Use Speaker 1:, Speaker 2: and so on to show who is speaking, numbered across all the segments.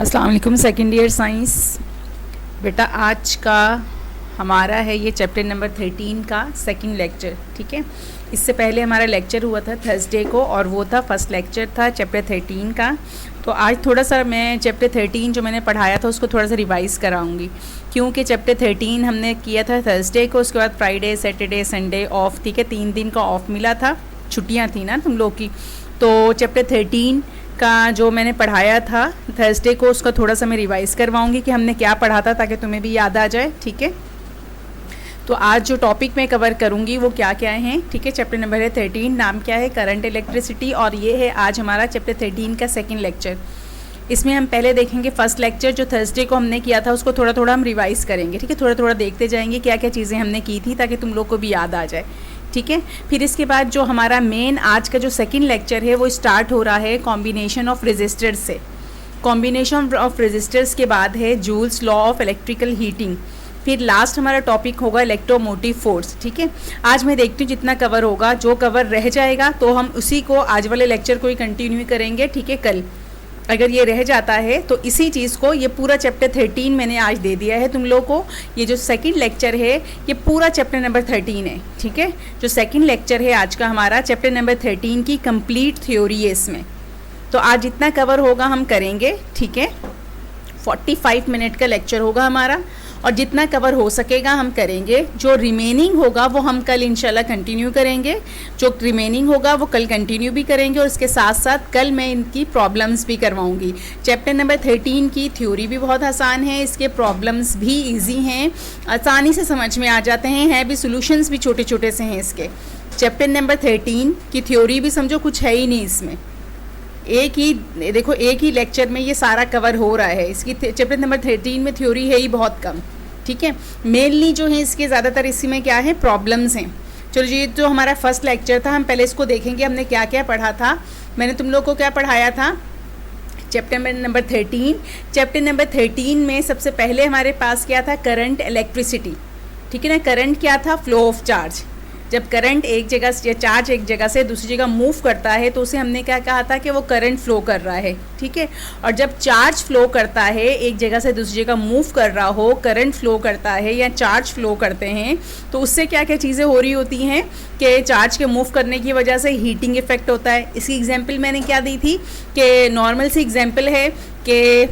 Speaker 1: अस्सलाम वालेकुम second year science. बेटा आज का हमारा है ये चैप्टर नंबर 13 का सेकंड लेक्चर। ठीक है, इससे पहले हमारा लेक्चर हुआ था थर्सडे को और वो था फर्स्ट लेक्चर था चैप्टर 13 का। तो आज थोड़ा सा मैं चैप्टर 13 जो मैंने पढ़ाया था उसको थोड़ा सा रिवाइज़ कराऊंगी, क्योंकि चैप्टर 13 हमने किया था थर्सडे को, उसके बाद फ्राइडे सैटरडे संडे ऑफ। ठीक है, 3 दिन का ऑफ मिला था, छुट्टियाँ थी ना तुम लोग की। तो चैप्टर 13 का जो मैंने पढ़ाया था थर्सडे को उसका थोड़ा सा मैं रिवाइज़ करवाऊंगी कि हमने क्या पढ़ा था, ताकि तुम्हें भी याद आ जाए। ठीक है, तो आज जो टॉपिक मैं कवर करूंगी वो क्या क्या हैं। ठीक है, चैप्टर नंबर है 13, नाम क्या है करंट इलेक्ट्रिसिटी, और ये है आज हमारा चैप्टर 13 का सेकंड लेक्चर। इसमें हम पहले देखेंगे फर्स्ट लेक्चर जो थर्सडे को हमने किया था, उसको थोड़ा थोड़ा हम रिवाइज़ करेंगे। ठीक है, थोड़ा थोड़ा देखते जाएंगे क्या क्या चीज़ें हमने की थी, ताकि तुम लोग को भी याद आ जाए। ठीक है, फिर इसके बाद जो हमारा मेन आज का जो सेकंड लेक्चर है वो स्टार्ट हो रहा है कॉम्बिनेशन ऑफ रेजिस्टर्स से। कॉम्बिनेशन ऑफ रेजिस्टर्स के बाद है joules law of electrical heating. फिर लास्ट हमारा टॉपिक होगा इलेक्ट्रोमोटिव फोर्स। ठीक है, आज मैं देखती हूँ जितना कवर होगा, जो कवर रह जाएगा तो हम उसी को आज वाले लेक्चर को ही कंटिन्यू करेंगे। ठीक है, कल अगर ये रह जाता है तो इसी चीज़ को, ये पूरा चैप्टर 13 मैंने आज दे दिया है तुम लोग को। ये जो सेकंड लेक्चर है ये पूरा चैप्टर नंबर 13 है। ठीक है, जो सेकंड लेक्चर है आज का हमारा चैप्टर नंबर 13 की कंप्लीट थ्योरी है इसमें। तो आज जितना कवर होगा हम करेंगे। ठीक है, 45 मिनट का लेक्चर होगा हमारा, और जितना कवर हो सकेगा हम करेंगे। जो रिमेनिंग होगा वो हम कल इंशाल्लाह कंटिन्यू करेंगे। जो रिमेनिंग होगा वो कल कंटिन्यू भी करेंगे, और इसके साथ साथ कल मैं इनकी प्रॉब्लम्स भी करवाऊंगी। चैप्टर नंबर 13 की थ्योरी भी बहुत आसान है, इसके प्रॉब्लम्स भी इजी हैं, आसानी से समझ में आ जाते हैं भी, सोल्यूशंस भी छोटे छोटे से हैं इसके। चैप्टर नंबर 13 की थ्योरी भी समझो कुछ है ही नहीं इसमें, एक ही देखो एक ही लेक्चर में ये सारा कवर हो रहा है। इसकी चैप्टर नंबर 13 में थ्योरी है ही बहुत कम। ठीक है, मेनली जो है इसके ज़्यादातर इसी में क्या है, प्रॉब्लम्स हैं। चलो जी, तो हमारा फर्स्ट लेक्चर था, हम पहले इसको देखेंगे हमने क्या क्या पढ़ा था। मैंने तुम लोग को क्या पढ़ाया था चैप्टर नंबर 13। चैप्टर नंबर 13 में सबसे पहले हमारे पास क्या था, करंट इलेक्ट्रिसिटी। ठीक है ना, करंट क्या था, फ्लो ऑफ चार्ज। जब करंट एक जगह से, चार्ज एक जगह से दूसरी जगह मूव करता है तो उसे हमने क्या कहा था कि वो करंट फ्लो कर रहा है। ठीक है, और जब चार्ज फ्लो करता है, एक जगह से दूसरी जगह मूव कर रहा हो, करंट फ्लो करता है या चार्ज फ्लो करते हैं, तो उससे क्या क्या चीज़ें हो रही होती हैं कि चार्ज के मूव करने की वजह से हीटिंग इफेक्ट होता है। इसकी एग्जाम्पल मैंने क्या दी थी कि नॉर्मल सी एग्जाम्पल है कि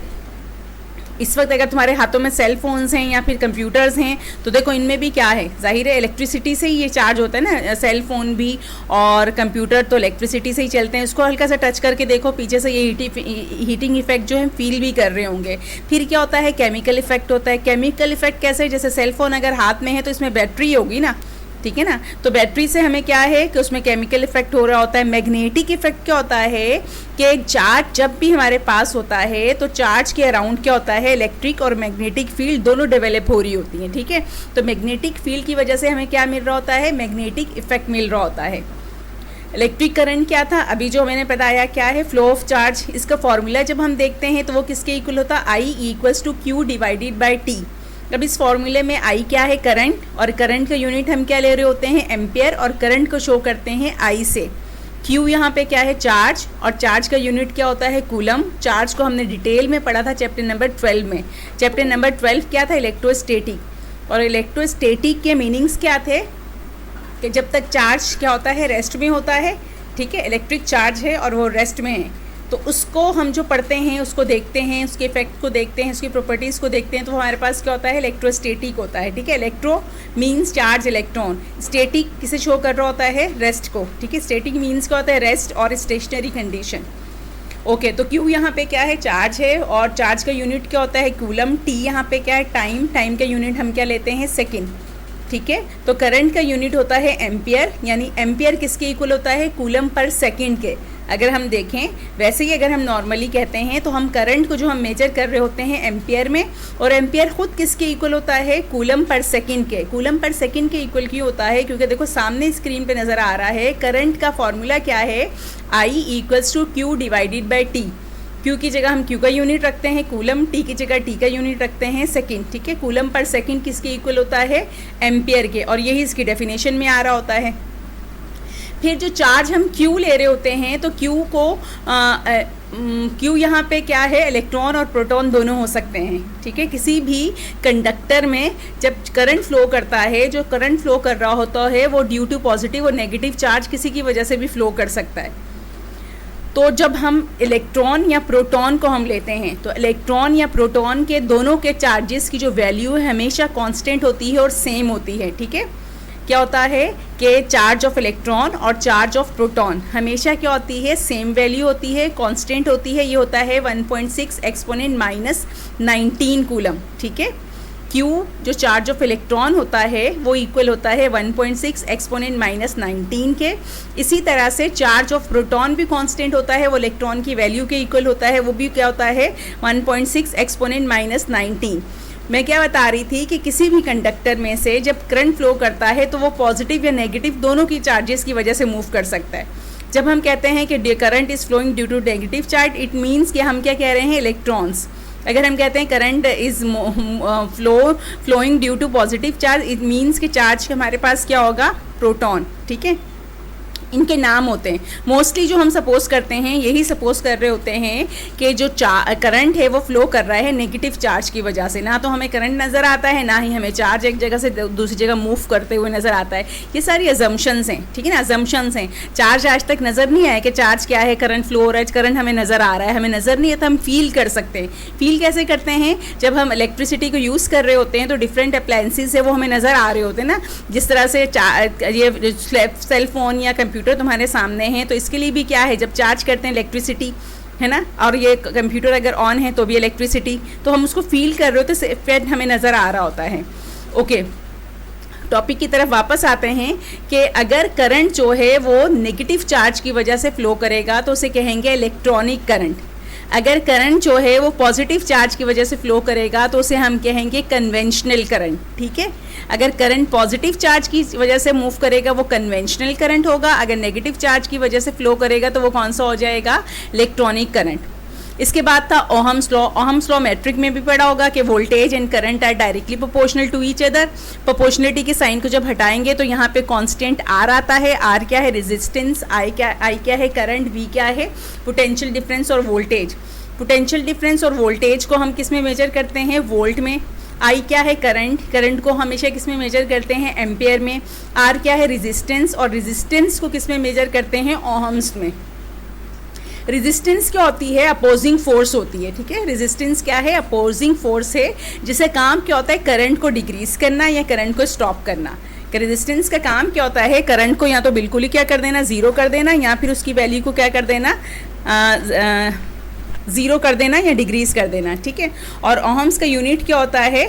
Speaker 1: इस वक्त अगर तुम्हारे हाथों में सेल फोन्स हैं या फिर कंप्यूटर्स हैं, तो देखो इनमें भी क्या है, जाहिर है इलेक्ट्रिसिटी से ही ये चार्ज होता है ना। सेल फ़ोन भी और कंप्यूटर तो इलेक्ट्रिसिटी से ही चलते हैं। इसको हल्का सा टच करके देखो, पीछे से ये हीटिंग इफेक्ट जो है फील भी कर रहे होंगे। फिर क्या होता है, केमिकल इफेक्ट होता है। केमिकल इफेक्ट कैसे, जैसे सेल फोन अगर हाथ में है तो इसमें बैटरी होगी ना, ठीक है ना, तो बैटरी से हमें क्या है कि उसमें केमिकल इफेक्ट हो रहा होता है। मैग्नेटिक इफेक्ट क्या होता है कि चार्ज जब भी हमारे पास होता है तो चार्ज के अराउंड क्या होता है, इलेक्ट्रिक और मैग्नेटिक फील्ड दोनों डेवलप हो रही होती हैं। ठीक है, तो मैग्नेटिक फील्ड की वजह से हमें क्या मिल रहा होता है, मैग्नेटिक इफेक्ट मिल रहा होता है। इलेक्ट्रिक करंट क्या था, अभी जो मैंने बताया क्या है, फ्लो ऑफ चार्ज। इसका फॉर्मूला जब हम देखते हैं तो वो किसके इक्वल होता है, I = Q divided by T। अब इस फॉर्मूले में I क्या है, करंट, और करंट का यूनिट हम क्या ले रहे होते हैं, एम्पियर, और करंट को शो करते हैं I से। Q यहाँ पे क्या है, चार्ज, और चार्ज का यूनिट क्या होता है, कूलम। चार्ज को हमने डिटेल में पढ़ा था चैप्टर नंबर 12 में। चैप्टर नंबर 12 क्या था, इलेक्ट्रोस्टैटिक। और इलेक्ट्रोस्टैटिक के मीनिंग्स क्या थे कि जब तक चार्ज क्या होता है, रेस्ट में होता है। ठीक है, इलेक्ट्रिक चार्ज है और वो रेस्ट में है, तो उसको हम जो पढ़ते हैं उसको देखते हैं, उसके इफेक्ट को देखते हैं, उसकी प्रॉपर्टीज़ को देखते हैं, तो हमारे पास क्या होता है, इलेक्ट्रोस्टैटिक होता है। ठीक है, electro means charge, electron. Static किसे शो कर रहा होता है, रेस्ट को। ठीक है, स्टैटिक मीन्स क्या होता है, रेस्ट और स्टेशनरी कंडीशन। ओके, तो क्यू यहाँ पे क्या है, चार्ज है, और चार्ज का यूनिट क्या होता है, कूलम। टी यहाँ पे क्या है, टाइम। टाइम का यूनिट हम क्या लेते हैं, सेकेंड। ठीक है, तो करंट का यूनिट होता है एम्पियर, यानी एम्पियर किसके इक्वल होता है, कूलम पर सेकंड के। अगर हम देखें वैसे ही, अगर हम नॉर्मली कहते हैं तो हम करंट को जो हम मेजर कर रहे होते हैं एम्पियर में, और एम्पियर खुद किसके इक्वल होता है, कूलम पर सेकंड के। कूलम पर सेकंड के इक्वल क्यों होता है, क्योंकि देखो सामने स्क्रीन पे नज़र आ रहा है करंट का फॉर्मूला क्या है, I = Q divided by T। Q की जगह हम क्यू का यूनिट रखते हैं कूलम, टी की जगह टी का यूनिट रखते हैं सेकंड। ठीक है, कूलम पर सेकंड किसके इक्वल होता है, एम्पियर के, और यही इसकी डेफिनेशन में आ रहा होता है। फिर जो चार्ज हम Q ले रहे होते हैं तो Q को क्यू यहाँ पे क्या है, इलेक्ट्रॉन और प्रोटॉन दोनों हो सकते हैं, ठीक है। किसी भी कंडक्टर में जब करंट फ्लो करता है, जो करंट फ्लो कर रहा होता है वो ड्यू टू पॉजिटिव और नेगेटिव चार्ज किसी की वजह से भी फ्लो कर सकता है। तो जब हम इलेक्ट्रॉन या प्रोटॉन को हम लेते हैं तो इलेक्ट्रॉन या प्रोटॉन के दोनों के चार्जेस की जो वैल्यू है हमेशा कांस्टेंट होती है और सेम होती है, ठीक है। क्या होता है कि चार्ज ऑफ इलेक्ट्रॉन और चार्ज ऑफ प्रोटॉन हमेशा क्या होती है, सेम वैल्यू होती है, कांस्टेंट होती है। ये होता है 1.6 एक्सपोनेंट माइनस 19 कूलम, ठीक है। Q जो चार्ज ऑफ इलेक्ट्रॉन होता है वो इक्वल होता है 1.6 एक्सपोनेंट माइनस 19 के। इसी तरह से चार्ज ऑफ प्रोटॉन भी कांस्टेंट होता है, वो इलेक्ट्रॉन की वैल्यू के इक्वल होता है, वो भी क्या होता है 1.6 एक्सपोनेंट माइनस 19। मैं क्या बता रही थी कि किसी भी कंडक्टर में से जब करंट फ्लो करता है तो वो पॉजिटिव या नेगेटिव दोनों की चार्जेस की वजह से मूव कर सकता है। जब हम कहते हैं कि current is flowing due to negative charge, it means कि हम क्या कह रहे हैं, इलेक्ट्रॉन्स। अगर हम कहते हैं current is flowing due to positive charge, it means कि चार्ज के हमारे पास क्या होगा, प्रोटॉन, ठीक है। इनके नाम होते हैं। मोस्टली जो हम सपोज करते हैं यही सपोज कर रहे होते हैं कि जो करंट है वो फ्लो कर रहा है नेगेटिव चार्ज की वजह से। ना तो हमें करंट नज़र आता है, ना ही हमें चार्ज एक जगह से दूसरी जगह मूव करते हुए नज़र आता है। ये सारी अजम्पशंस हैं, ठीक है ना, अजम्पशंस हैं। चार्ज आज तक नज़र नहीं आया कि चार्ज क्या है, करंट फ्लो हो रहा है, करंट हमें नज़र आ रहा है, हमें नज़र नहीं आता, हम फील कर सकते हैं। फील कैसे करते हैं, जब हम इलेक्ट्रिसिटी को यूज़ कर रहे होते हैं तो डिफरेंट अप्लायंसेस है वो हमें नज़र आ रहे होते हैं ना। जिस तरह से ये सेल फोन या कंप्यूटर तुम्हारे सामने हैं, तो इसके लिए भी क्या है, जब चार्ज करते हैं इलेक्ट्रिसिटी है ना, और ये कंप्यूटर अगर ऑन है तो भी इलेक्ट्रिसिटी, तो हम उसको फील कर रहे होते हैं, इफेक्ट हमें नज़र आ रहा होता है। ओके, टॉपिक की तरफ वापस आते हैं कि अगर करंट जो है वो नेगेटिव चार्ज की वजह से फ्लो करेगा तो उसे कहेंगे इलेक्ट्रॉनिक करंट। अगर करंट जो है वो पॉजिटिव चार्ज की वजह से फ्लो करेगा तो उसे हम कहेंगे कन्वेंशनल करंट, ठीक है। अगर करंट पॉजिटिव चार्ज की वजह से मूव करेगा वो कन्वेंशनल करंट होगा, अगर नेगेटिव चार्ज की वजह से फ्लो करेगा तो वो कौन सा हो जाएगा, इलेक्ट्रॉनिक करंट। इसके बाद था Ohm's law. Ohm's law matric में भी पढ़ा होगा कि voltage and current are directly proportional to each other. Proportionality के साइन को जब हटाएंगे तो यहाँ पे कांस्टेंट आर आता है। आर क्या है, रेजिस्टेंस। आई क्या है, करंट। वी क्या है, पोटेंशियल डिफरेंस और वोल्टेज। पोटेंशियल डिफरेंस और वोल्टेज को हम किस में मेजर करते हैं, वोल्ट में। आई क्या है, करंट। करंट को हमेशा किस में मेजर करते हैं, एम्पेयर में। आर क्या है, रेजिस्टेंस, और रेजिस्टेंस को किस में मेजर करते हैं, ओहम्स में। रेजिस्टेंस क्या होती है, अपोजिंग फोर्स होती है, ठीक है। रेजिस्टेंस क्या है, अपोजिंग फोर्स है, जिसे काम क्या होता है, करंट को डिक्रीज करना या करंट को स्टॉप करना। रेजिस्टेंस का काम क्या होता है, करंट को या तो बिल्कुल ही क्या कर देना, ज़ीरो कर देना, या फिर उसकी वैल्यू को क्या कर देना, ज़ीरो कर देना या डिक्रीज कर देना, ठीक है। और ओहम्स का यूनिट क्या होता है,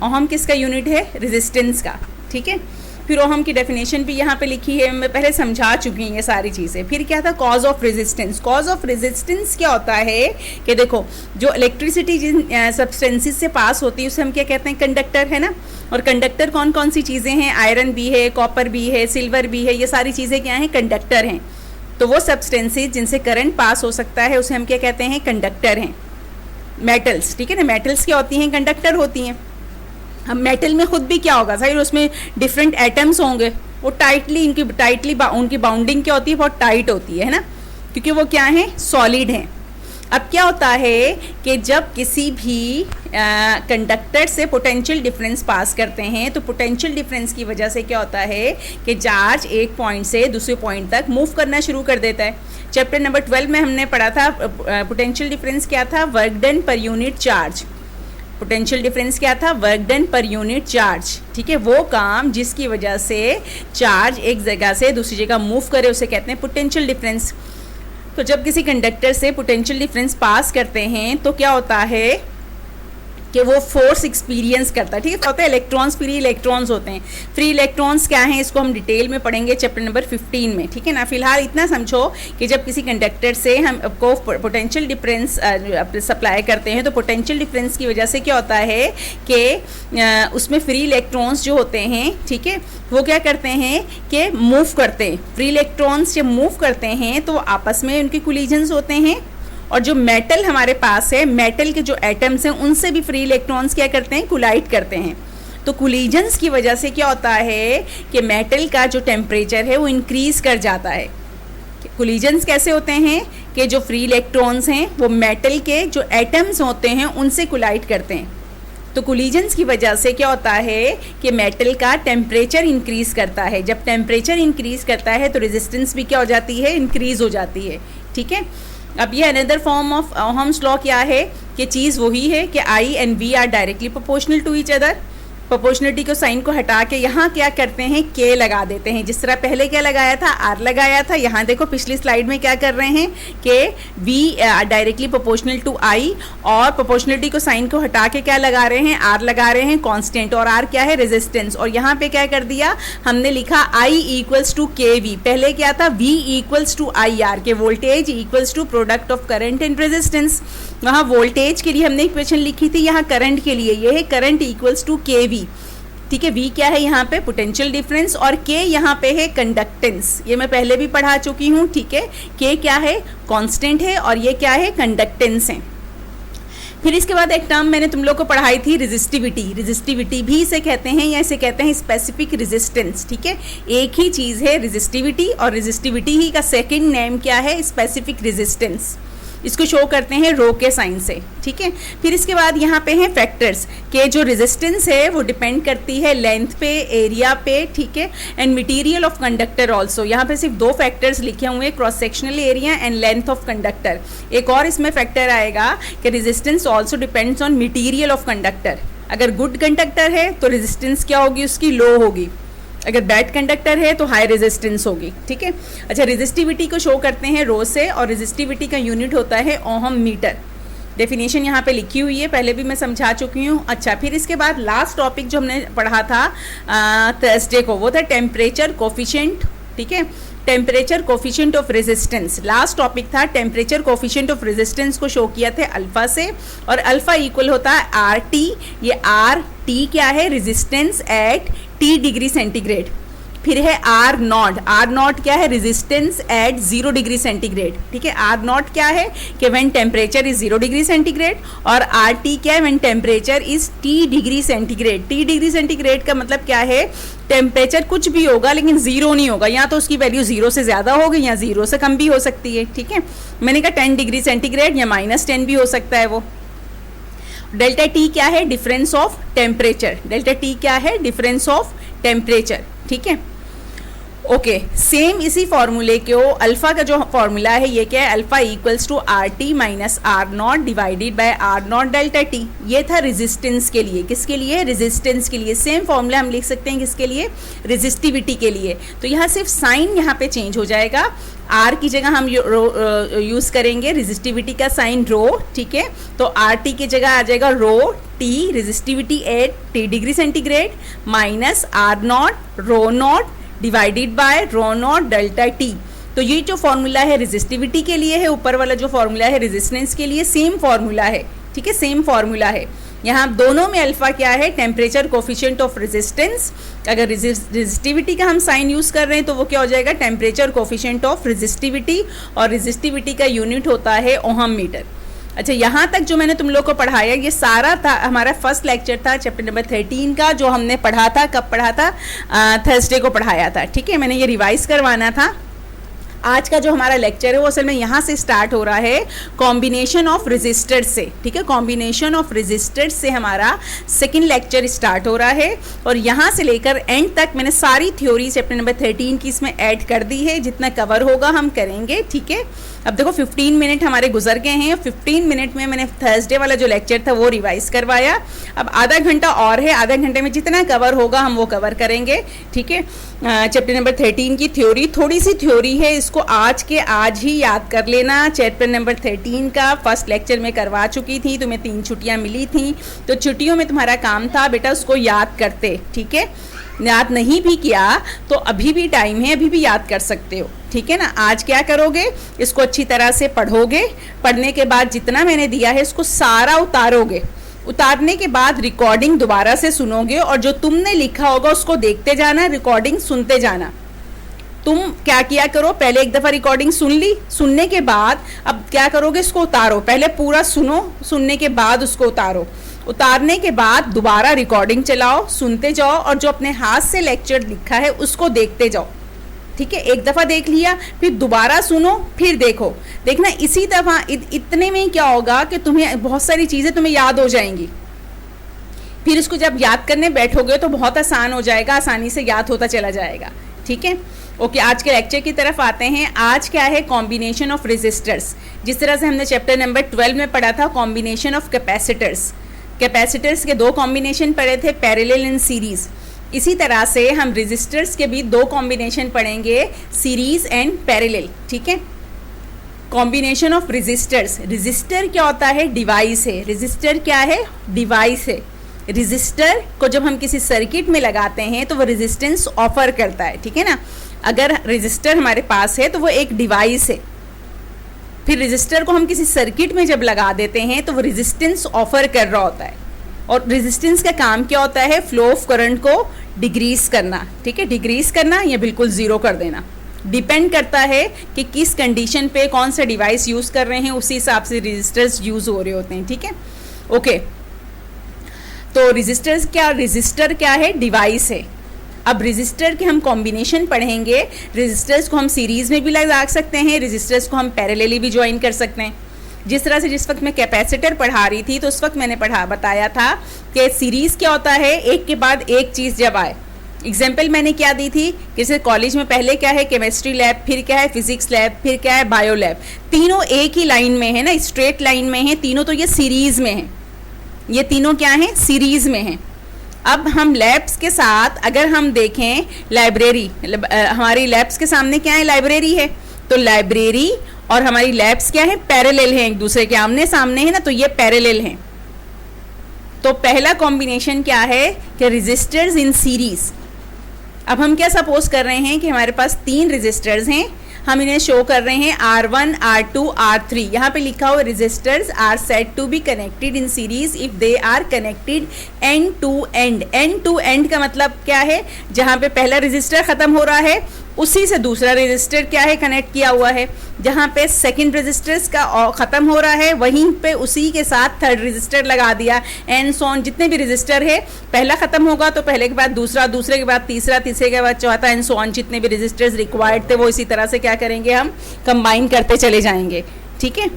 Speaker 1: ओहम किसका यूनिट है, रेजिस्टेंस का, ठीक है। फिर ओहम की डेफिनेशन भी यहाँ पे लिखी है, मैं पहले समझा चुकी हूँ ये सारी चीज़ें। फिर क्या था, cause of resistance. Cause of resistance क्या होता है कि देखो, जो इलेक्ट्रिसिटी जिन सब्सटेंसेस से पास होती है उसे हम क्या कहते हैं, कंडक्टर, है ना। और कंडक्टर कौन कौन सी चीज़ें हैं, आयरन भी है, कॉपर भी है, सिल्वर भी है, ये सारी चीज़ें क्या हैं, कंडक्टर हैं। तो वो सब्सटेंसेस जिनसे करंट पास हो सकता है उसे हम क्या कहते हैं, कंडक्टर हैं। मेटल्स, ठीक है ना, मेटल्स क्या होती हैं, कंडक्टर होती हैं। हम मेटल में खुद भी क्या होगा, सही, उसमें डिफरेंट एटम्स होंगे, वो उनकी बाउंडिंग क्या होती है, बहुत टाइट होती है ना, क्योंकि वो क्या है, सॉलिड हैं। अब क्या होता है कि जब किसी भी कंडक्टर से पोटेंशियल डिफरेंस पास करते हैं तो पोटेंशियल डिफरेंस की वजह से क्या होता है कि चार्ज एक पॉइंट से दूसरे पॉइंट तक मूव करना शुरू कर देता है। चैप्टर नंबर 12 में हमने पढ़ा था पोटेंशियल डिफरेंस क्या था, work done per unit charge. Potential difference क्या था, work done per unit charge, ठीक है। वो काम जिसकी वजह से चार्ज एक जगह से दूसरी जगह मूव करे उसे कहते हैं पोटेंशियल डिफरेंस। तो जब किसी कंडक्टर से पोटेंशियल डिफरेंस पास करते हैं तो क्या होता है कि वो फोर्स एक्सपीरियंस करता है, ठीक है। होता है इलेक्ट्रॉन्स, फ्री इलेक्ट्रॉन्स होते हैं। फ्री इलेक्ट्रॉन्स क्या हैं, इसको हम डिटेल में पढ़ेंगे चैप्टर नंबर 15 में, ठीक है ना। फिलहाल इतना समझो कि जब किसी कंडक्टर से हम को पोटेंशियल डिफरेंस सप्लाई करते हैं तो पोटेंशियल डिफरेंस की वजह से क्या होता है कि उसमें फ्री इलेक्ट्रॉन्स जो होते हैं, ठीक है, वो क्या करते हैं कि मूव करते हैं। फ्री इलेक्ट्रॉन्स जब मूव करते हैं तो आपस में उनके कोलिजन्स होते हैं, और जो मेटल हमारे पास है, मेटल के जो एटम्स हैं उनसे भी फ्री इलेक्ट्रॉन्स क्या करते हैं, कोलाइड करते हैं। तो कोलिजन्स की वजह से क्या होता है कि मेटल का जो टेम्परेचर है वो इंक्रीज़ कर जाता है। कोलिजन्स कैसे होते हैं के जो फ्री इलेक्ट्रॉन्स हैं वो मेटल के जो एटम्स होते हैं उनसे कोलाइड करते हैं। तो कोलिजन्स की वजह से क्या होता है कि मेटल का टेम्परेचर इंक्रीज करता है। जब टेम्परेचर इंक्रीज करता है तो रेजिस्टेंस भी क्या हो जाती है, इंक्रीज हो जाती है। ठीक है, अब ये another form of Ohm's law क्या है कि चीज़ वही है कि I and V are directly proportional to each other. Proportionality को साइन को हटा के यहाँ क्या करते हैं, के लगा देते हैं। जिस तरह पहले क्या लगाया था, आर लगाया था। यहाँ देखो पिछली स्लाइड में क्या कर रहे हैं कि वी डायरेक्टली प्रोपोर्शनल टू आई, और प्रोपोर्शनलिटी को साइन को हटा के क्या लगा रहे हैं, आर लगा रहे हैं कांस्टेंट, और आर क्या है, रेजिस्टेंस। और यहाँ पे क्या कर दिया हमने, लिखा आई इक्वल्स टू के वी। पहले क्या था, V equals to I R, के voltage equals to product of current and resistance. वहाँ वोल्टेज के लिए हमने इक्वेशन लिखी थी, यहाँ करंट के लिए ये है करंट इक्वल्स टू के वी। ठीक है, V क्या है यहाँ पे, पोटेंशियल डिफरेंस, और K यहाँ पे है कंडक्टेंस। ये मैं पहले भी पढ़ा चुकी हूँ। ठीक है, K क्या है, कांस्टेंट है, और ये क्या है, कंडक्टेंस है। फिर इसके बाद एक टर्म मैंने तुम लोग को पढ़ाई थी, रेजिस्टिविटी। रेजिस्टिविटी भी इसे कहते हैं, या इसे कहते हैं स्पेसिफिक रेजिस्टेंस। ठीक है, एक ही चीज़ है रेजिस्टिविटी, और रेजिस्टिविटी ही का सेकेंड नेम क्या है, स्पेसिफिक रेजिस्टेंस। इसको शो करते हैं रो के साइन से। ठीक है, फिर इसके बाद यहाँ पे हैं फैक्टर्स के जो रेजिस्टेंस है वो डिपेंड करती है लेंथ पे, एरिया पे। ठीक है, and material of conductor also. यहाँ पे सिर्फ दो फैक्टर्स लिखे हुए हैं, cross sectional area and length of conductor. एक और इसमें फैक्टर आएगा कि resistance also depends on material of conductor. अगर गुड कंडक्टर है तो रेजिस्टेंस क्या होगी, उसकी लो होगी। अगर बैड कंडक्टर है तो हाई रेजिस्टेंस होगी। ठीक है, अच्छा, रेजिस्टिविटी को शो करते हैं रो से, और रेजिस्टिविटी का यूनिट होता है ओहम मीटर। डेफिनेशन यहाँ पे लिखी हुई है, पहले भी मैं समझा चुकी हूँ। अच्छा, फिर इसके बाद लास्ट टॉपिक जो हमने पढ़ा था थर्सडे को, वो था टेम्परेचर कोफिशिएंट। ठीक है, temperature coefficient of resistance last topic था। टेम्परेचर कोफिशिएंट ऑफ रेजिस्टेंस को शो किया थे अल्फा से, और अल्फा इक्वल होता है आर टी। ये आर टी क्या है, resistance at T degree centigrade. फिर है आर नॉट। आर नॉट क्या है, रेजिस्टेंस एट 0 डिग्री सेंटीग्रेड। ठीक है, आर नॉट क्या है कि when temperature is 0 degree centigrade, और आर टी क्या है, when temperature is T degree centigrade. T degree centigrade का मतलब क्या है, टेम्परेचर कुछ भी होगा लेकिन जीरो नहीं होगा, या तो उसकी वैल्यू 0 से ज़्यादा होगी या 0 से कम भी हो सकती है। ठीक है, मैंने कहा 10 डिग्री सेंटीग्रेड या -10 भी हो सकता है वो। डेल्टा टी क्या है, difference of temperature. Delta T क्या है, डिफरेंस ऑफ टेम्परेचर। ठीक है, ओके, सेम इसी फॉर्मूले को अल्फा का जो फॉर्मूला है ये क्या है, alpha equals to R T minus R naught divided by R naught delta T. ये था रेजिस्टेंस के लिए। किसके लिए, रेजिस्टेंस के लिए। सेम फॉर्मूला हम लिख सकते हैं किसके लिए, रेजिस्टिविटी के लिए। तो यहाँ सिर्फ साइन यहाँ पे चेंज हो जाएगा, आर की जगह हम यूज़ करेंगे रेजिस्टिविटी का साइन रो। ठीक है, तो आर टी की जगह आ जाएगा rho T, resistivity at T degree centigrade, minus R naught rho naught divided by rho naught delta T. तो ये जो फॉर्मूला है रेजिस्टिविटी के लिए है, ऊपर वाला जो फॉर्मूला है रेजिस्टेंस के लिए, सेम फॉर्मूला है। ठीक है, सेम फॉर्मूला है। यहाँ दोनों में अल्फा क्या है, टेम्परेचर कोफिशिएंट ऑफ रेजिस्टेंस। अगर रेजिस्टिविटी का हम साइन यूज़ कर रहे हैं तो वो क्या हो जाएगा, टेम्परेचर कोफिशिएंट ऑफ रेजिस्टिविटी, और रेजिस्टिविटी का यूनिट होता है ओहम मीटर। अच्छा, यहाँ तक जो मैंने तुम लोग को पढ़ाया ये सारा था हमारा फर्स्ट लेक्चर था चैप्टर नंबर 13 का, जो हमने पढ़ा था। कब पढ़ा था, थर्सडे को पढ़ाया था। ठीक है, मैंने ये रिवाइज करवाना था। आज का जो हमारा लेक्चर है वो असल में यहाँ से स्टार्ट हो रहा है, कॉम्बिनेशन ऑफ रेजिस्टर्स से। ठीक है, कॉम्बिनेशन ऑफ रेजिस्टर्स से हमारा सेकंड लेक्चर स्टार्ट हो रहा है, और यहाँ से लेकर एंड तक मैंने सारी थ्योरी चैप्टर नंबर 13 की इसमें ऐड कर दी है। जितना कवर होगा हम करेंगे। ठीक है, अब देखो 15 मिनट हमारे गुजर गए हैं। 15 मिनट में मैंने थर्सडे वाला जो लेक्चर था वो रिवाइज करवाया। अब आधा घंटा और है, आधा घंटे में जितना कवर होगा हम वो कवर करेंगे। ठीक है, चैप्टर नंबर 13 की थ्योरी, थोड़ी सी थ्योरी है, इसको आज के आज ही याद कर लेना। चैप्टर नंबर 13 का फर्स्ट लेक्चर में करवा चुकी थी, तुम्हें 3 छुट्टियां मिली थी, तो छुट्टियों में तुम्हारा काम था बेटा उसको याद करते। ठीक है, याद नहीं भी किया तो अभी भी टाइम है, अभी भी याद कर सकते हो। ठीक है ना, आज क्या करोगे, इसको अच्छी तरह से पढ़ोगे। पढ़ने के बाद जितना मैंने दिया है इसको सारा उतारोगे। उतारने के बाद रिकॉर्डिंग दोबारा से सुनोगे, और जो तुमने लिखा होगा उसको देखते जाना, रिकॉर्डिंग सुनते जाना। तुम क्या किया करो, पहले एक दफ़ा रिकॉर्डिंग सुन ली, सुनने के बाद अब क्या करोगे, इसको उतारो। पहले पूरा सुनो, सुनने के बाद उसको उतारो। उतारने के बाद दोबारा रिकॉर्डिंग चलाओ, सुनते जाओ, और जो अपने हाथ से लेक्चर लिखा है उसको देखते जाओ। ठीक है, एक दफ़ा देख लिया, फिर दोबारा सुनो, फिर देखो। देखना इसी दफ़ा इतने में क्या होगा कि तुम्हें बहुत सारी चीज़ें तुम्हें याद हो जाएंगी। फिर इसको जब याद करने बैठोगे तो बहुत आसान हो जाएगा, आसानी से याद होता चला जाएगा। ठीक है, ओके, आज के लेक्चर की तरफ आते हैं। आज क्या है, कॉम्बिनेशन ऑफ रेजिस्टर्स। जिस तरह से हमने चैप्टर नंबर 12 में पढ़ा था कॉम्बिनेशन ऑफ कैपेसिटर्स, कैपेसिटर्स के दो कॉम्बिनेशन पढ़े थे, पैरेलल एंड सीरीज़। इसी तरह से हम रेजिस्टर्स के भी दो कॉम्बिनेशन पढ़ेंगे, सीरीज़ एंड पैरेलल। ठीक है, कॉम्बिनेशन ऑफ रेजिस्टर्स। रेजिस्टर क्या होता है, डिवाइस है। रेजिस्टर क्या है, डिवाइस है। रेजिस्टर को जब हम किसी सर्किट में लगाते हैं तो वो रेजिस्टेंस ऑफर करता है। ठीक है ना, अगर रेजिस्टर हमारे पास है तो वो एक डिवाइस है। फिर रेजिस्टर को हम किसी सर्किट में जब लगा देते हैं तो वो रेजिस्टेंस ऑफर कर रहा होता है। और रेजिस्टेंस का काम क्या होता है, फ्लो ऑफ करंट को डिक्रीज करना। ठीक है, डिक्रीज करना या बिल्कुल ज़ीरो कर देना, डिपेंड करता है कि किस कंडीशन पे कौन सा डिवाइस यूज़ कर रहे हैं, उसी हिसाब से रेजिस्टर्स यूज़ हो रहे होते हैं। ठीक है, ओके, तो रेजिस्टर क्या है, डिवाइस है। अब रेजिस्टर के हम कॉम्बिनेशन पढ़ेंगे। रेजिस्टर्स को हम सीरीज़ में भी लगा सकते हैं, रेजिस्टर्स को हम पैरेलली भी ज्वाइन कर सकते हैं। जिस तरह से जिस वक्त मैं कैपेसिटर पढ़ा रही थी तो उस वक्त मैंने बताया था कि सीरीज़ क्या होता है, एक के बाद एक चीज़ जब आए। एग्जाम्पल मैंने क्या दी थी, जैसे कॉलेज में पहले क्या है, केमिस्ट्री लैब, फिर क्या है फिजिक्स लैब, फिर क्या है बायो लैब। तीनों एक ही लाइन में है ना, स्ट्रेट लाइन में है तीनों, तो ये सीरीज़ में है। ये तीनों क्या हैं, सीरीज़ में हैं। अब हम लैब्स के साथ अगर हम देखें, लाइब्रेरी, हमारी लैब्स के सामने क्या है, लाइब्रेरी है। तो लाइब्रेरी और हमारी लैब्स क्या है, पैरेलल हैं, एक दूसरे के आमने सामने है ना, तो ये पैरेलल हैं। तो पहला कॉम्बिनेशन क्या है कि रेजिस्टर्स इन सीरीज़। अब हम क्या सपोज कर रहे हैं कि हमारे पास 3 रेजिस्टर्स हैं, हम इन्हें शो कर रहे हैं R1, R2, R3। यहाँ पे लिखा हुआ resistors are said to be connected in series if they are connected end to end. End to end का मतलब क्या है, जहाँ पे पहला रेजिस्टर ख़त्म हो रहा है उसी से दूसरा रेजिस्टर क्या है, कनेक्ट किया हुआ है। जहाँ पे सेकंड रेजिस्टर्स का ख़त्म हो रहा है वहीं पे उसी के साथ थर्ड रेजिस्टर लगा दिया, एंड सो ऑन। जितने भी रेजिस्टर है, पहला ख़त्म होगा तो पहले के बाद दूसरा, दूसरे के बाद तीसरा, तीसरे के बाद चौथा, एंड सो ऑन। जितने भी रेजिस्टर्स रिक्वायर्ड थे वो इसी तरह से क्या करेंगे, हम कंबाइन करते चले जाएंगे। ठीक है,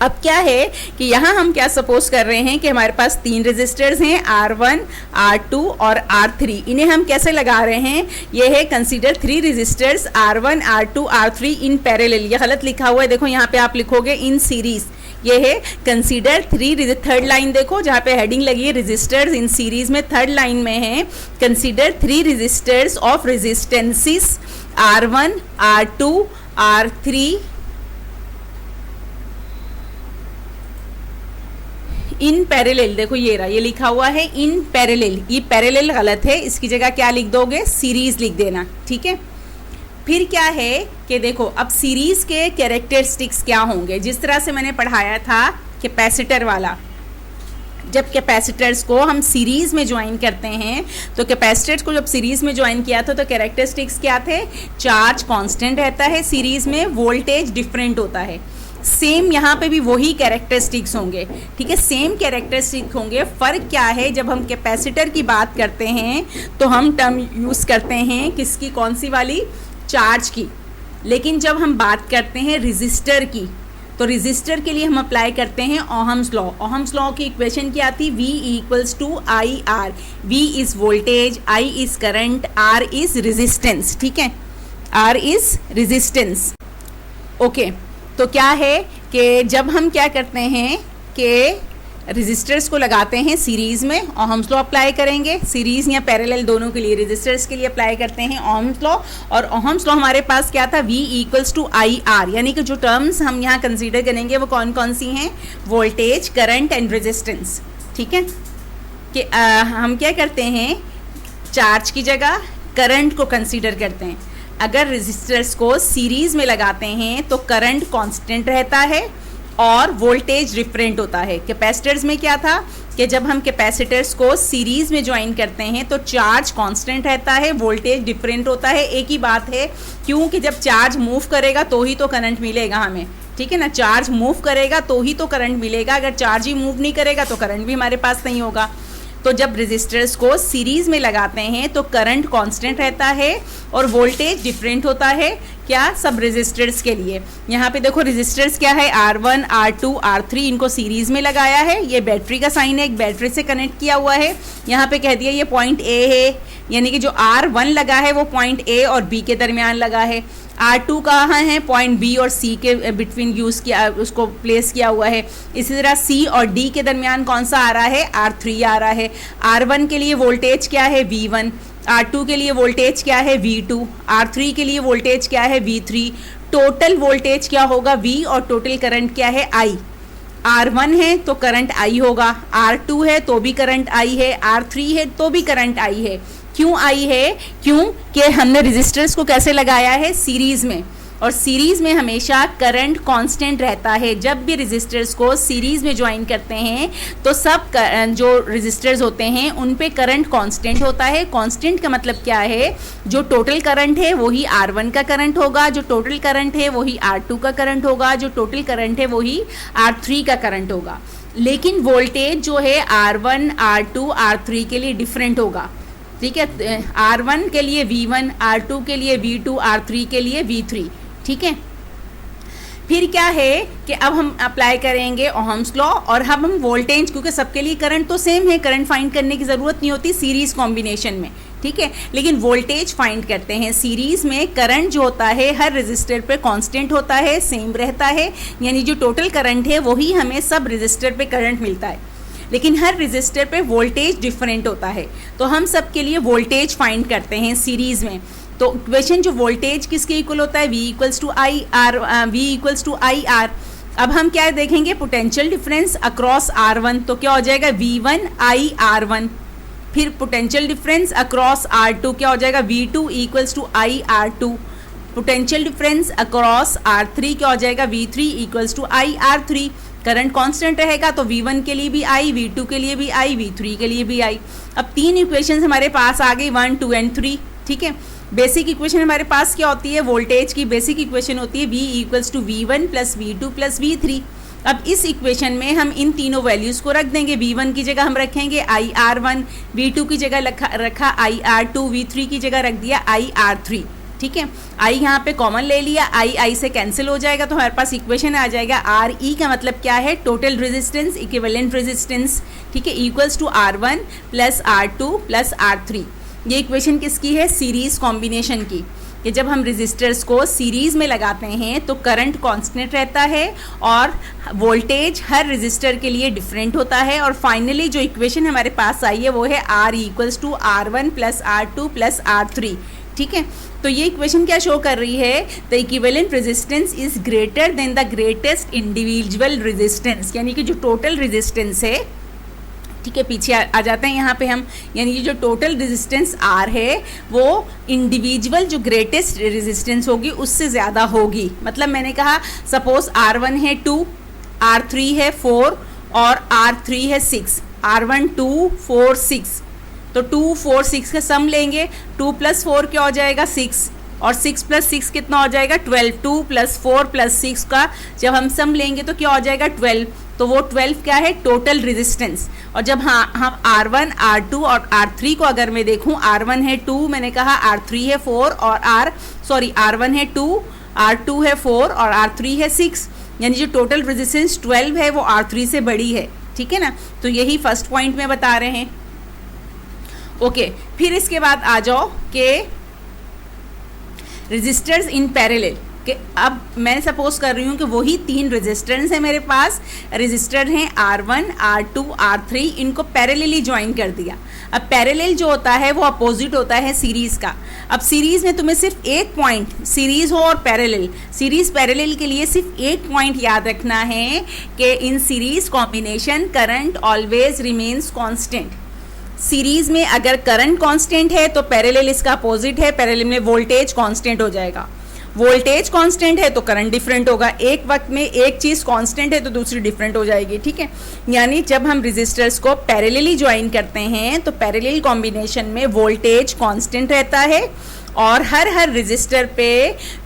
Speaker 1: अब क्या है कि यहाँ हम क्या सपोज कर रहे हैं कि हमारे पास 3 रेजिस्टर्स हैं, R1, R2 और R3। इन्हें हम कैसे लगा रहे हैं, ये है consider 3 resistors R1, R2, R3 in parallel. ये गलत लिखा हुआ है, देखो यहाँ पे आप लिखोगे इन सीरीज़। ये है कंसीडर 3, थर्ड लाइन देखो जहाँ पे हेडिंग लगी है रेजिस्टर्स इन सीरीज़ में, थर्ड लाइन में है consider 3 resistors of resistances R1, R2, R3 in parallel. देखो ये रहा, ये लिखा हुआ है इन पैरेलल, ये पैरेलल गलत है, इसकी जगह क्या लिख दोगे, सीरीज़ लिख देना। ठीक है, फिर क्या है कि देखो अब सीरीज़ के कैरेक्टरिस्टिक्स क्या होंगे। जिस तरह से मैंने पढ़ाया था कैपेसिटर वाला, जब कैपेसिटर्स को हम सीरीज़ में ज्वाइन करते हैं तो कैपेसिटर्स को जब सीरीज़ में ज्वाइन किया था तो कैरेक्टरिस्टिक्स क्या थे, चार्ज कांस्टेंट रहता है सीरीज़ में, वोल्टेज डिफरेंट होता है। सेम यहाँ पे भी वही कैरेक्टरिस्टिक्स होंगे। ठीक है, सेम कैरेक्टरिस्टिक्स होंगे। फ़र्क क्या है, जब हम कैपेसिटर की बात करते हैं तो हम टर्म यूज़ करते हैं किसकी, कौन सी वाली, चार्ज की। लेकिन जब हम बात करते हैं रेजिस्टर की तो रेजिस्टर के लिए हम अप्लाई करते हैं ओहम्स लॉ। ओहम्स लॉ की इक्वेशन क्या आती, V = IR। V is voltage, I is current, R is resistance. ठीक है, R इज़ रेजिस्टेंस। ओके, तो क्या है कि जब हम क्या करते हैं कि रेजिस्टर्स को लगाते हैं सीरीज़ में, ओहम्स लॉ अप्लाई करेंगे। सीरीज़ या पैरेलल दोनों के लिए, रेजिस्टर्स के लिए अप्लाई करते हैं ओहम्स लॉ। और ओहम्स लॉ हमारे पास क्या था, V = IR। यानी कि जो टर्म्स हम यहाँ कंसीडर करेंगे वो कौन कौन सी हैं, वोल्टेज, करंट एंड रेजिस्टेंस। ठीक है, कि हम क्या करते हैं, चार्ज की जगह करंट को कंसीडर करते हैं। अगर रेजिस्टर्स को सीरीज़ में लगाते हैं तो करंट कांस्टेंट रहता है और वोल्टेज डिफरेंट होता है। कैपेसिटर्स में क्या था कि जब हम कैपेसिटर्स को सीरीज़ में ज्वाइन करते हैं तो चार्ज कांस्टेंट रहता है, वोल्टेज डिफरेंट होता है। एक ही बात है, क्योंकि जब चार्ज मूव करेगा तो ही तो करंट मिलेगा हमें। ठीक है ना, चार्ज मूव करेगा तो ही तो करंट मिलेगा, अगर चार्ज ही मूव नहीं करेगा तो करंट भी हमारे पास नहीं होगा। तो जब रेजिस्टर्स को सीरीज में लगाते हैं तो करंट कांस्टेंट रहता है और वोल्टेज डिफरेंट होता है, क्या, सब रेजिस्टर्स के लिए। यहाँ पे देखो रेजिस्टर्स क्या है, R1, R2, R3, इनको सीरीज में लगाया है। ये बैटरी का साइन है, एक बैटरी से कनेक्ट किया हुआ है। यहाँ पे कह दिया ये पॉइंट A है, यानी कि जो R1 लगा है वो पॉइंट A और B के दरमियान लगा है। R2 कहाँ है, पॉइंट B और C के बिटवीन यूज़ किया, उसको प्लेस किया हुआ है। इसी तरह C और D के दरमियान कौन सा आ रहा है, R3 आ रहा है। R1 के लिए वोल्टेज क्या है, V1। R2 के लिए वोल्टेज क्या है, V2। R3 के लिए वोल्टेज क्या है, V3। टोटल वोल्टेज क्या होगा, V, और टोटल करंट क्या है, I। R1 है तो करंट I होगा, R2 है तो भी करंट I है, R3 है तो भी करंट I है। क्यों I है, क्योंकि हमने रेजिस्टर्स को कैसे लगाया है, सीरीज में, और सीरीज में हमेशा करंट कांस्टेंट रहता है। जब भी रेजिस्टर्स को सीरीज में ज्वाइन करते हैं तो सब जो रेजिस्टर्स होते हैं उन पे करंट कांस्टेंट होता है। कांस्टेंट का मतलब क्या है, जो टोटल करंट है वही R1 का करंट होगा, जो टोटल करंट है वही R2 का करंट होगा, जो टोटल करंट है वही R3 का करंट होगा। लेकिन वोल्टेज जो है R1, R2, R3 के लिए डिफरेंट होगा, ठीक है। R1 के लिए V1, R2 के लिए V2, R3 के लिए V3, ठीक है। फिर क्या है कि अब हम अप्लाई करेंगे ओहम्स लॉ, और हम वोल्टेज, क्योंकि सबके लिए करंट तो सेम है, करंट फाइंड करने की ज़रूरत नहीं होती सीरीज़ कॉम्बिनेशन में, ठीक है। लेकिन वोल्टेज फाइंड करते हैं सीरीज़ में। करंट जो होता है हर रेजिस्टर पे कांस्टेंट होता है, सेम रहता है, यानी जो टोटल करंट है वही हमें सब रेजिस्टर पे करंट मिलता है। लेकिन हर रेजिस्टर पे वोल्टेज डिफरेंट होता है, तो हम सब के लिए वोल्टेज फाइंड करते हैं सीरीज़ में। तो इक्वेशन जो वोल्टेज किसके इक्वल होता है, V equals to I R. अब हम क्या देखेंगे, पोटेंशियल डिफरेंस अक्रॉस R1, तो क्या हो जाएगा, V1 I R1। फिर पोटेंशियल डिफरेंस अक्रॉस R2 क्या हो जाएगा, V2 equals to I R2। Potential difference across R3 क्या हो जाएगा, V3 equals to I R3। Current constant रहेगा तो V1 के लिए भी I, V2 के लिए भी I, V3 के लिए भी I। अब तीन इक्वेशंस हमारे पास आ गई, 1, 2 एंड 3, ठीक है। बेसिक इक्वेशन हमारे पास क्या होती है, वोल्टेज की बेसिक इक्वेशन होती है V equals to V1 plus V2 plus V3। अब इस इक्वेशन में हम इन तीनों वैल्यूज़ को रख देंगे। V1 की जगह हम रखेंगे IR1, V2 की जगह रखा IR2, V3 की जगह रख दिया IR3, ठीक है। I यहाँ पे कॉमन ले लिया, I से कैंसिल हो जाएगा, तो हमारे पास इक्वेशन आ जाएगा RE का मतलब क्या है, टोटल रेजिस्टेंस, इक्विवेलेंट रेजिस्टेंस, ठीक है, equals to R1 plus R2 plus R3। ये इक्वेशन किसकी है, सीरीज़ कॉम्बिनेशन की, कि जब हम रेजिस्टर्स को सीरीज़ में लगाते हैं तो करंट कांस्टेंट रहता है और वोल्टेज हर रेजिस्टर के लिए डिफरेंट होता है। और फाइनली जो इक्वेशन हमारे पास आई है वो है R equals to R1 plus R2 plus R3, ठीक है। तो ये इक्वेशन क्या शो कर रही है, the equivalent resistance is greater than the greatest individual resistance, यानी कि जो टोटल रेजिस्टेंस है, ठीक है, पीछे आ जाते हैं यहाँ पे हम, यानी कि जो टोटल रेजिस्टेंस R है वो इंडिविजुअल जो ग्रेटेस्ट रेजिस्टेंस होगी उससे ज़्यादा होगी। मतलब मैंने कहा सपोज R1 है 2, R3 है 4 और R3 है 6, R1 2 4 6, तो 2 4 6 का सम लेंगे, 2 प्लस 4 क्या हो जाएगा 6, और 6 प्लस 6 कितना हो जाएगा 12, 2 प्लस 4 प्लस 6 का जब हम सम लेंगे तो क्या हो जाएगा 12, तो वो 12 क्या है, टोटल रेजिस्टेंस। और जब हम R1 R2 और R3 को अगर मैं देखूं, R1 है 2, मैंने कहा R3 है 4 और R1 है 2, R2 है 4 और R3 है 6, यानी जो टोटल रेजिस्टेंस 12 है वो R3 से बड़ी है, ठीक है ना। तो यही फर्स्ट पॉइंट में बता रहे हैं। ओके, फिर इसके बाद आ जाओ कि रेजिस्टर्स इन पैरेलल, कि अब मैं सपोज कर रही हूँ कि वही तीन रेजिस्टेंस है मेरे पास, रेजिस्टर हैं R1 R2 R3, इनको पैरेलली ज्वाइन कर दिया। अब पैरेलल जो होता है वो अपोजिट होता है सीरीज़ का। अब सीरीज़ में तुम्हें सिर्फ एक पॉइंट, सीरीज़ हो और पैरेलल, सीरीज़ पैरेलल के लिए सिर्फ एक पॉइंट याद रखना है कि in series combination current always remains constant. Series में अगर करंट कांस्टेंट है तो पैरेलल इसका अपोजिट है, पैरेलल में वोल्टेज कांस्टेंट हो जाएगा। वोल्टेज कांस्टेंट है तो करंट डिफरेंट होगा, एक वक्त में एक चीज़ कांस्टेंट है तो दूसरी डिफरेंट हो जाएगी, ठीक है। यानी जब हम रेजिस्टर्स को पैरेलली ज्वाइन करते हैं तो पैरेलल कॉम्बिनेशन में वोल्टेज कांस्टेंट रहता है और हर रेजिस्टर पे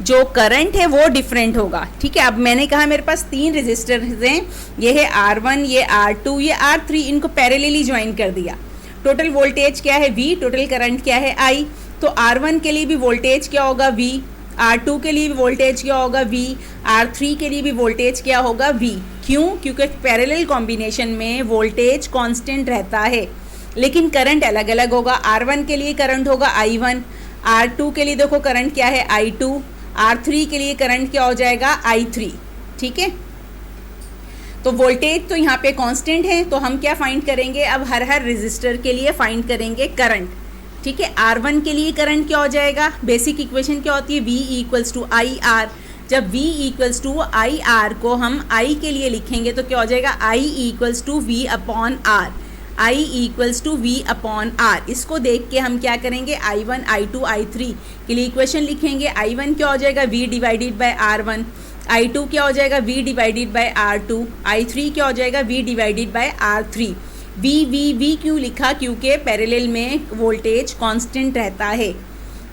Speaker 1: जो करंट है वो डिफरेंट होगा, ठीक है। अब मैंने कहा मेरे पास तीन रेजिस्टर हैं, ये है R1, ये R2, ये R3, इनको पैरेलली ज्वाइन कर दिया। टोटल वोल्टेज क्या है V, टोटल करंट क्या है I। तो R1 के लिए भी वोल्टेज क्या होगा V, R2 के लिए भी वोल्टेज क्या होगा V, R3 के लिए भी वोल्टेज क्या होगा V। क्यों? क्योंकि पैरेलल कॉम्बिनेशन में वोल्टेज कांस्टेंट रहता है लेकिन करंट अलग अलग होगा। R1 के लिए करंट होगा I1, R2 के लिए देखो करंट क्या है I2, R3 के लिए करंट क्या हो जाएगा I3। ठीक है, तो वोल्टेज तो यहाँ पे कांस्टेंट है, तो हम क्या फाइंड करेंगे अब, हर रेजिस्टर के लिए फाइंड करेंगे करंट। ठीक है, R1 के लिए करंट क्या हो जाएगा, बेसिक इक्वेशन क्या होती है V equals to I R. जब V equals to I R को हम I के लिए लिखेंगे तो क्या हो जाएगा I equals to V upon R, I equals to V upon R. इसको देख के हम क्या करेंगे I1, I2, I3 के लिए इक्वेशन लिखेंगे। I1 क्या हो जाएगा V divided by R1, I2 क्या हो जाएगा V divided by R2, I3 क्या हो जाएगा V divided by R3। V क्यों लिखा, क्योंकि पैरेलल में वोल्टेज कांस्टेंट रहता है।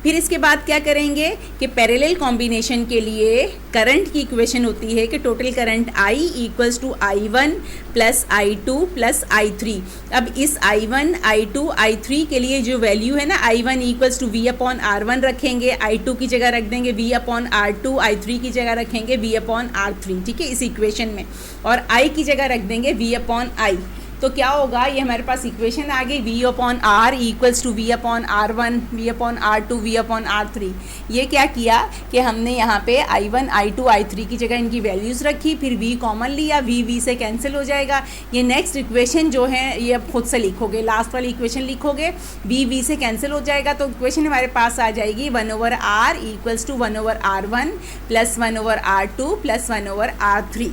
Speaker 1: फिर इसके बाद क्या करेंगे कि पैरेलल कॉम्बिनेशन के लिए करंट की इक्वेशन होती है कि total current I equals to I1 plus I2 plus I3। अब इस I1, I2, I3 के लिए जो वैल्यू है ना, I1 equals to V upon R1 रखेंगे, I2 की जगह रख देंगे V अपॉन R2, I3 की जगह रखेंगे V अपॉन R3। ठीक है, इस इक्वेशन में, और I की जगह रख देंगे V अपॉन I। तो क्या होगा, ये हमारे पास इक्वेशन आ गई V upon R equals to V upon R1, V upon R2, V upon R3। ये क्या किया कि हमने यहाँ पे I1, I2, I3 की जगह इनकी वैल्यूज़ रखी, फिर V कॉमन लिया, V से कैंसिल हो जाएगा। ये नेक्स्ट इक्वेशन जो है ये अब खुद से लिखोगे, लास्ट वाली इक्वेशन लिखोगे, V से कैंसिल हो जाएगा, तो इक्वेशन हमारे पास आ जाएगी 1/R equals to 1/R1 plus 1/R2 plus 1/R3।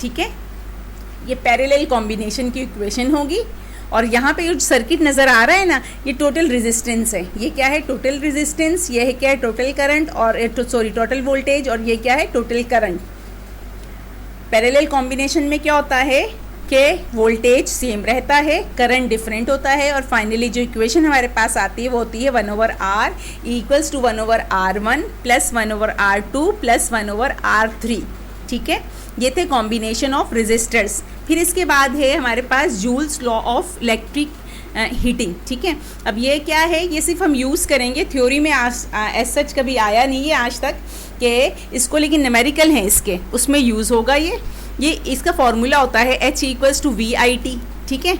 Speaker 1: ठीक है, ये पैरेलल कॉम्बिनेशन की इक्वेशन होगी। और यहाँ पे जो सर्किट नज़र आ रहा है ना, ये टोटल रेजिस्टेंस है। ये क्या है, टोटल रेजिस्टेंस, ये है क्या है टोटल करंट, और टोटल वोल्टेज, और ये क्या है टोटल करंट। पैरेलल कॉम्बिनेशन में क्या होता है कि वोल्टेज सेम रहता है, करंट डिफरेंट होता है, और फाइनली जो इक्वेशन हमारे पास आती है वो होती है 1/R equals to 1/R1 plus 1/R2 plus 1/R3। ठीक है, ये थे कॉम्बिनेशन ऑफ रेजिस्टर्स। फिर इसके बाद है हमारे पास Joule's law of electric heating. ठीक है, अब ये क्या है, ये सिर्फ हम यूज़ करेंगे, थ्योरी में एज सच कभी आया नहीं है आज तक कि इसको, लेकिन न्यूमेरिकल है इसके, उसमें यूज़ होगा ये इसका फॉर्मूला होता है H इक्वल्स टू VIT। ठीक है,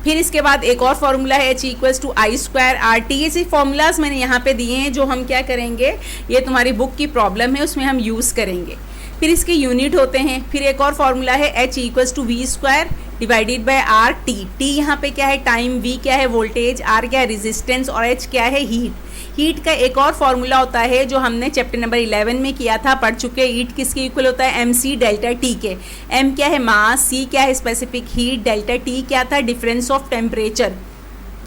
Speaker 1: फिर इसके बाद एक और फार्मूला है H इक्वल्स टू I²RT। ये सिर्फ फार्मूलाज मैंने यहाँ पे दिए हैं जो हम क्या करेंगे, ये तुम्हारी बुक की प्रॉब्लम है, उसमें हम यूज़ करेंगे। फिर इसके यूनिट होते हैं। फिर एक और फार्मूला है H equals to V² divided by RT। T यहाँ पे क्या है टाइम, V क्या है वोल्टेज, R क्या है रेजिस्टेंस, और H क्या है हीट का एक और फार्मूला होता है जो हमने चैप्टर नंबर 11 में किया था, पढ़ चुके। हीट किसके इक्वल होता है, MC डेल्टा T के। M क्या है मास, C क्या है स्पेसिफिक हीट, डेल्टा T क्या था डिफरेंस ऑफ टेम्परेचर।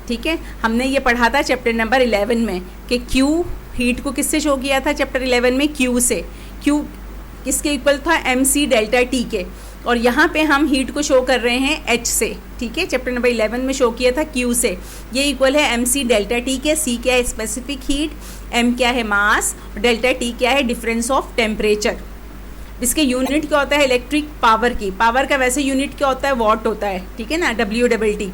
Speaker 1: ठीक है, हमने ये पढ़ा था चैप्टर नंबर 11 में कि Q हीट को किससे शो किया था चैप्टर 11 में, Q से। Q किसके इक्वल था, MC डेल्टा T के, और यहाँ पे हम हीट को शो कर रहे हैं H से। ठीक है, चैप्टर नंबर 11 में शो किया था Q से। ये इक्वल है MC डेल्टा T के। C क्या है स्पेसिफिक हीट, M क्या है मास, और डेल्टा T क्या है डिफरेंस ऑफ टेम्परेचर। इसके यूनिट क्या होता है इलेक्ट्रिक पावर की। पावर का वैसे यूनिट क्या होता है, वॉट होता है। ठीक है ना, WWT।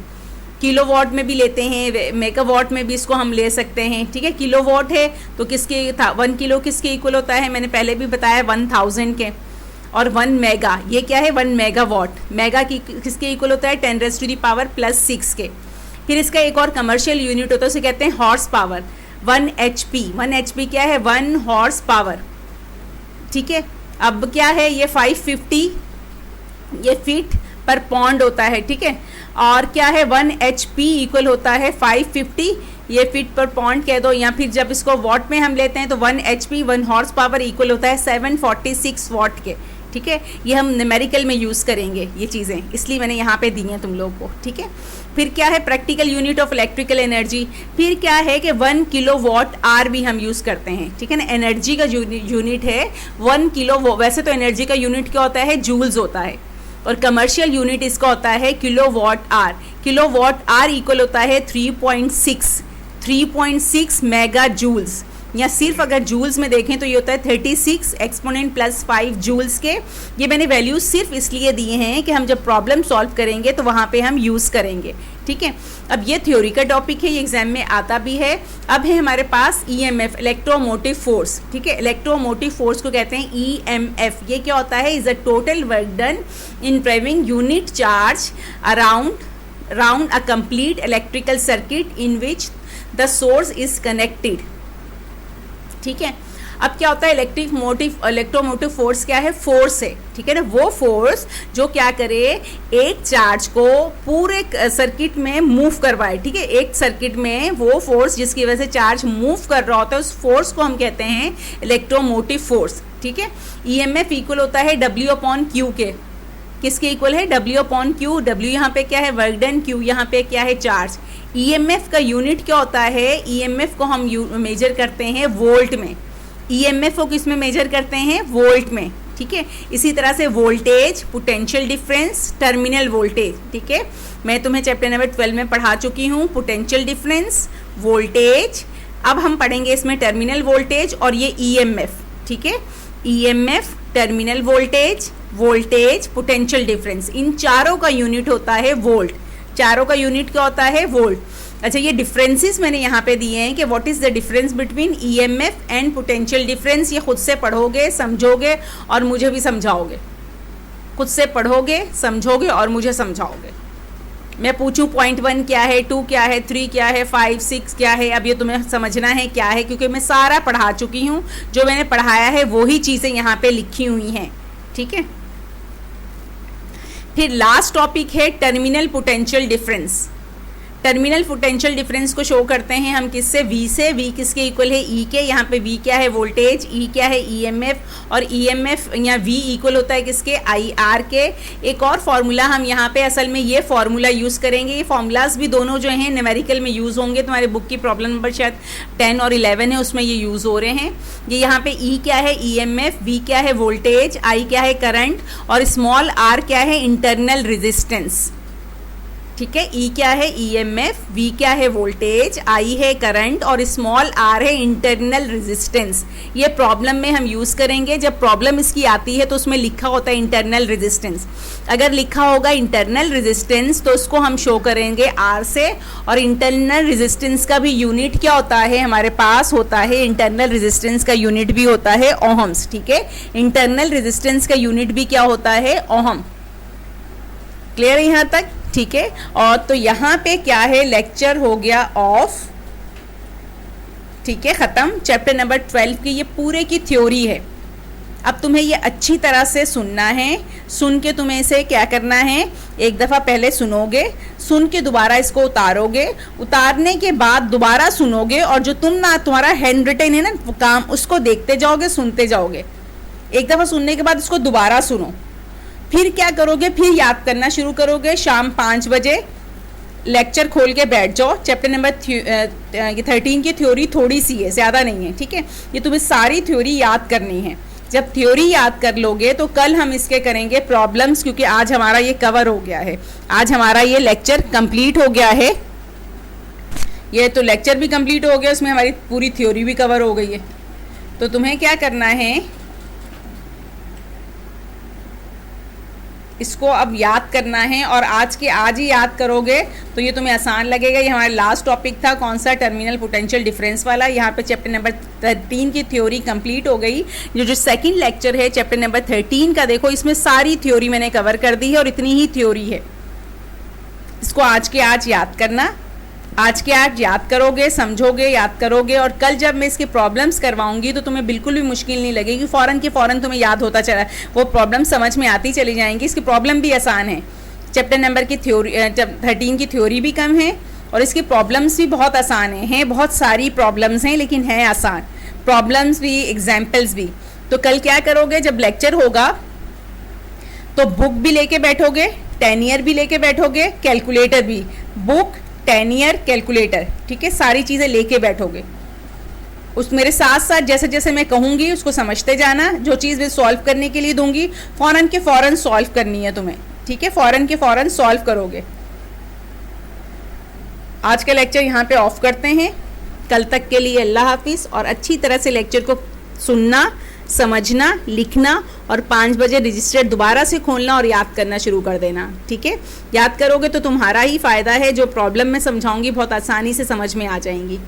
Speaker 1: किलो वॉट में भी लेते हैं, मेगावाट में भी इसको हम ले सकते हैं। ठीक है, किलो वॉट है तो किसके था, 1 किलो किसके इक्वल होता है, मैंने पहले भी बताया 1000 के। और 1 मेगा, ये क्या है 1 मेगावाट, मेगा की किसके इक्वल होता है 10⁻⁻⁶ के। फिर इसका एक और कमर्शियल यूनिट होता है, उसे कहते हैं हॉर्स पावर। 1 HP, 1 HP क्या है 1 हॉर्स पावर। ठीक है, अब क्या है ये 550, ये फीट पर पौंड होता है। ठीक है, और क्या है 1 HP इक्वल होता है 550, ये फीट पर पौंड कह दो, या फिर जब इसको वॉट में हम लेते हैं तो 1 HP 1 हॉर्स पावर इक्वल होता है 746 वॉट के। ठीक है, ये हम न्यूमेरिकल में यूज़ करेंगे ये चीज़ें, इसलिए मैंने यहाँ पे दी हैं तुम लोग को। ठीक है, फिर क्या है practical unit of electrical energy. फिर क्या है कि 1 किलो वॉट आर भी हम यूज़ करते हैं। ठीक है ना, एनर्जी का यूनिट है 1 किलो। वैसे तो एनर्जी का यूनिट क्या होता है, जूल्स होता है, और कमर्शियल यूनिट इसका होता है kilo watt hour. Kilo watt hour equal होता है 3.6 मेगा जूल्स, या सिर्फ अगर जूल्स में देखें तो ये होता है 36 एक्सपोनेंट प्लस 5 जूल्स के। ये मैंने वैल्यूज सिर्फ इसलिए दिए हैं कि हम जब प्रॉब्लम सॉल्व करेंगे तो वहाँ पे हम यूज़ करेंगे। ठीक है। अब ये थ्योरी का टॉपिक है, ये एग्जाम में आता भी है। अब है हमारे पास ईएमएफ, इलेक्ट्रोमोटिव फोर्स, ठीक है। इलेक्ट्रोमोटिव फोर्स को कहते हैं ईएमएफ। ये क्या होता है? Is a total work done in driving unit charge around a complete electrical circuit in which the source is connected, ठीक है। अब क्या होता है? इलेक्ट्रोमोटिव फोर्स क्या है? फोर्स है, ठीक है ना। वो फोर्स जो क्या करे, एक चार्ज को पूरे सर्किट में मूव करवाए, ठीक है। एक सर्किट में वो फोर्स जिसकी वजह से चार्ज मूव कर रहा होता है, उस फोर्स को हम कहते हैं इलेक्ट्रोमोटिव फोर्स, ठीक है। ईएमएफ इक्वल होता है W/Q के। किसके इक्वल है? W/Q। W यहाँ पे क्या है? Work done. Q यहाँ पे क्या है? चार्ज। ईएमएफ का यूनिट क्या होता है? ईएमएफ को हम मेजर करते हैं वोल्ट में। ईएमएफ को किस में मेजर करते हैं? वोल्ट में, ठीक है। इसी तरह से voltage, potential difference, terminal voltage, ठीक है। मैं तुम्हें चैप्टर नंबर 12 में पढ़ा चुकी हूँ पोटेंशियल डिफरेंस, वोल्टेज। अब हम पढ़ेंगे इसमें टर्मिनल वोल्टेज और ये ईएमएफ, ठीक है। EMF, terminal voltage, voltage, potential difference, इन चारों का यूनिट होता है वोल्ट। चारों का यूनिट क्या होता है? वोल्ट। अच्छा, ये डिफरेंसेस मैंने यहाँ पे दिए हैं कि what is the difference between EMF and potential difference. ये खुद से पढ़ोगे, समझोगे और मुझे भी समझाओगे। खुद से पढ़ोगे, समझोगे और मुझे समझाओगे। मैं पूछूं पॉइंट 1 क्या है, 2 क्या है, 3 क्या है, 5, 6 क्या है, अब ये तुम्हें समझना है क्या है, क्योंकि मैं सारा पढ़ा चुकी हूँ। जो मैंने पढ़ाया है वही चीज़ें यहाँ पे लिखी हुई हैं, ठीक है। फिर लास्ट टॉपिक है terminal potential difference. Terminal potential difference को शो करते हैं हम किससे? V से। V किसके इक्वल है? E के। यहाँ पे V क्या है? वोल्टेज। E क्या है? EMF। और EMF यहाँ V इक्वल होता है किसके? IR के। एक और फार्मूला हम यहाँ पे असल में ये फार्मूला यूज़ करेंगे। ये फार्मूलाज भी दोनों जो हैं न्यूमेरिकल में यूज़ होंगे। तुम्हारे बुक की प्रॉब्लम नंबर शायद 10 और 11 है, उसमें ये यूज़ हो रहे हैं। ये यहाँ पे E क्या है? EMF। V क्या है? वोल्टेज। I क्या है? करंट। और स्मॉल r क्या है? इंटरनल रेजिस्टेंस, ठीक है। E क्या है? EMF। V क्या है? वोल्टेज। I है करंट और स्मॉल r है इंटरनल रेजिस्टेंस। ये प्रॉब्लम में हम यूज़ करेंगे। जब प्रॉब्लम इसकी आती है तो उसमें लिखा होता है इंटरनल रेजिस्टेंस। अगर लिखा होगा इंटरनल रेजिस्टेंस तो उसको हम शो करेंगे R से। और इंटरनल रेजिस्टेंस का भी यूनिट क्या होता है? हमारे पास होता है इंटरनल रेजिस्टेंस का यूनिट भी होता है ओहम्स, ठीक है। इंटरनल रेजिस्टेंस का यूनिट भी क्या होता है? ओहम। क्लियर है यहाँ तक? ठीक है। और तो यहाँ पे क्या है? लेक्चर हो गया ऑफ, ठीक है, ख़त्म। चैप्टर नंबर 12 की ये पूरे की थ्योरी है। अब तुम्हें ये अच्छी तरह से सुनना है। सुन के तुम्हें इसे क्या करना है? एक दफ़ा पहले सुनोगे, सुन के दोबारा इसको उतारोगे, उतारने के बाद दोबारा सुनोगे और जो तुम्हारा हैंड रिटन है ना काम, उसको देखते जाओगे, सुनते जाओगे। एक दफ़ा सुनने के बाद इसको दोबारा सुनो। फिर क्या करोगे? फिर याद करना शुरू करोगे। शाम 5 बजे लेक्चर खोल के बैठ जाओ। चैप्टर नंबर 13 की थ्योरी थोड़ी सी है, ज़्यादा नहीं है, ठीक है। ये तुम्हें सारी थ्योरी याद करनी है। जब थ्योरी याद कर लोगे तो कल हम इसके करेंगे प्रॉब्लम्स, क्योंकि आज हमारा ये कवर हो गया है। आज हमारा ये लेक्चर कंप्लीट हो गया है। ये तो लेक्चर भी कंप्लीट हो गया, उसमें हमारी पूरी थ्योरी भी कवर हो गई है। तो तुम्हें क्या करना है? इसको अब याद करना है और आज ही याद करोगे तो ये तुम्हें आसान लगेगा। ये हमारा लास्ट टॉपिक था, कौन सा? टर्मिनल पोटेंशियल डिफरेंस वाला। यहाँ पे चैप्टर नंबर 13 की थ्योरी कंप्लीट हो गई। जो सेकंड लेक्चर है चैप्टर नंबर 13 का, देखो इसमें सारी थ्योरी मैंने कवर कर दी है और इतनी ही थ्योरी है। इसको आज के आज याद करना। आज के आज याद करोगे, समझोगे, याद करोगे और कल जब मैं इसके प्रॉब्लम्स करवाऊंगी तो तुम्हें बिल्कुल भी मुश्किल नहीं लगेगी। फ़ौरन के फ़ौरन तुम्हें याद होता चला, वो प्रॉब्लम समझ में आती चली जाएंगी। इसकी प्रॉब्लम भी आसान है। चैप्टर नंबर की थ्योरी 13 की थ्योरी भी कम है और इसकी प्रॉब्लम्स भी बहुत आसान हैं। बहुत सारी प्रॉब्लम्स हैं लेकिन हैं आसान प्रॉब्लम्स भी, एग्जाम्पल्स भी। तो कल क्या करोगे? जब लेक्चर होगा तो बुक भी लेके बैठोगे, 10 ईयर भी लेके बैठोगे, कैलकुलेटर भी। बुक, 10 ईयर, कैलकुलेटर, ठीक है, सारी चीज़ें लेके बैठोगे। उस मेरे साथ साथ जैसे जैसे मैं कहूँगी उसको समझते जाना। जो चीज़ मैं सॉल्व करने के लिए दूंगी फ़ौरन के फ़ौरन सॉल्व करनी है तुम्हें, ठीक है। फ़ौरन के फ़ौरन सॉल्व करोगे। आज का लेक्चर यहाँ पे ऑफ करते हैं। कल तक के लिए अल्लाह हाफिज़। और अच्छी तरह से लेक्चर को सुनना, समझना, लिखना और 5 बजे रजिस्टर दोबारा से खोलना और याद करना शुरू कर देना, ठीक है। याद करोगे तो तुम्हारा ही फ़ायदा है, जो प्रॉब्लम मैं समझाऊंगी बहुत आसानी से समझ में आ जाएंगी।